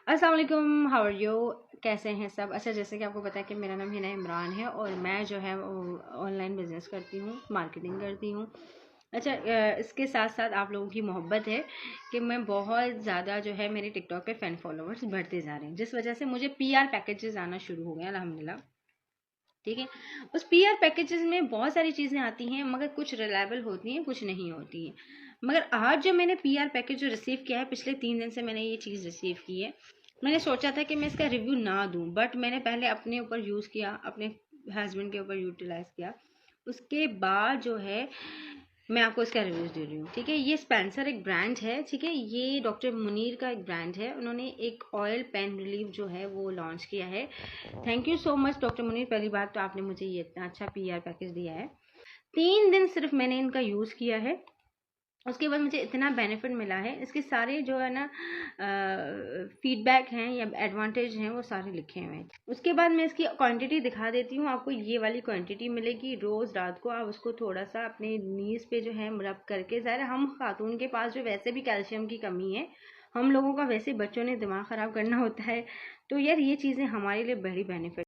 अस्सलाम वालेकुम, how are you? कैसे हैं सब? अच्छा, जैसे कि आपको पता है कि मेरा नाम हिना इमरान है और मैं जो है ऑनलाइन बिजनेस करती हूँ, मार्केटिंग करती हूँ। अच्छा, इसके साथ साथ आप लोगों की मोहब्बत है कि मैं बहुत ज़्यादा जो है मेरे टिकटॉक पे फ़ैन फॉलोवर्स बढ़ते जा रहे हैं, जिस वजह से मुझे पीआर पैकेजेस आना शुरू हो गए अल्हम्दुलिल्लाह। ठीक है। उस पीआर पैकेजेस में बहुत सारी चीज़ें आती हैं, मगर कुछ रिलायबल होती हैं, कुछ नहीं होती हैं। मगर आज जो मैंने पीआर पैकेज जो रिसीव किया है, पिछले 3 दिन से मैंने ये चीज़ रिसीव की है। मैंने सोचा था कि मैं इसका रिव्यू ना दूं, बट मैंने पहले अपने ऊपर यूज़ किया, अपने हस्बैंड के ऊपर यूटिलाइज किया। उसके बाद जो है मैं आपको इसका रिव्यूज़ दे रही हूँ। ठीक है, ये स्पेंसर एक ब्रांड है। ठीक है, ये डॉक्टर मुनीर का एक ब्रांड है। उन्होंने एक ऑयल पेन रिलीफ जो है वो लॉन्च किया है। Thank you so much doctor Munir, पहली बात तो आपने मुझे ये इतना अच्छा पीआर पैकेज दिया है। 3 दिन सिर्फ मैंने इनका यूज़ किया है, उसके बाद मुझे इतना बेनिफिट मिला है। इसके सारे जो है ना फीडबैक हैं या एडवांटेज हैं, वो सारे लिखे हुए हैं। उसके बाद मैं इसकी क्वांटिटी दिखा देती हूँ आपको। ये वाली क्वांटिटी मिलेगी। रोज़ रात को आप उसको थोड़ा सा अपने नीज पे जो है रब करके, ज़ाहिर हम खातून के पास जो वैसे भी कैल्शियम की कमी है, हम लोगों का वैसे बच्चों ने दिमाग ख़राब करना होता है, तो यार ये चीज़ें हमारे लिए बड़ी बेनिफिट